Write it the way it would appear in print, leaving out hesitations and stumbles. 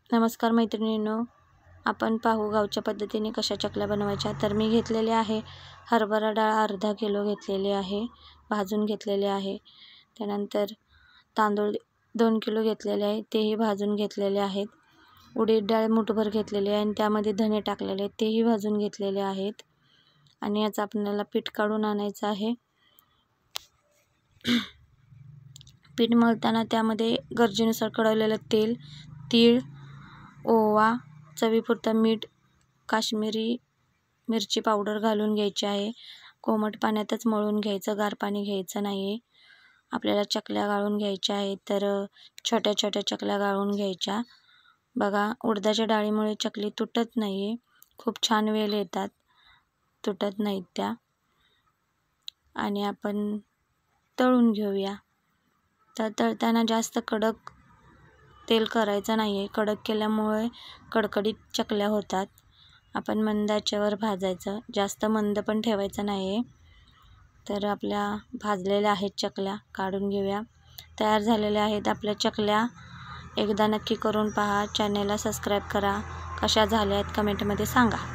नमस्कार मैत्रिणींनो, आपण पाहू गावच्या पद्धतीने कशा चकल्या बनवायच्या। तर मी घेतलेले आहे हरभरा डाळ अर्धा किलो घेतलेली आहे, भाजून घेतलेले आहे। त्यानंतर तांदूळ 2 किलो घेतलेले आहे, तेही भाजून घेतलेले आहेत। उडीद डाळ मुठभर घेतलेली आहे आणि त्यामध्ये धने टाकलेले आहेत, तेही भाजून घेतलेले आहेत। आणि याचं आपल्याला पीठ काढून आणायचं आहे। पीठ मळताना त्यामध्ये गरजेनुसार कढवलेलं तेल, तीळ, ओवा, चवीपुरतं मीठ, काश्मीरी मिरची पावडर घालून घ्यायची आहे। कोमट पाण्यातच मळून घ्यायचं, गार पाणी घ्यायचं नाही। आपल्याला चकल्या गाळून घ्यायच्या आहेत, तर छोट्या छोट्या चकल्या गाळून घ्यायच्या। बघा, उडदाच्या डाळीमुळे चकली तुटत नाही, खूप छान वेल येतात, तुटत नाहीत त्या। आणि आपण तळून घेऊया। तर तळताना जास्त कडक तेल करायचं नाही आहे, कडक केल्यामुळे कडकडीत चकल्या होतात। आपण मंद आचेवर भाजायचं, जास्त मंद पण ठेवायचं नाही आहे। तर आपल्या भाजलेल्या आहेत चकल्या, काढून घेऊया। तयार झालेल्या आहेत आपल्या चकल्या। एकदा नक्की करून पहा, चॅनेलला सबस्क्राईब करा। कशा झाल्या आहेत कमेंटमध्ये सांगा।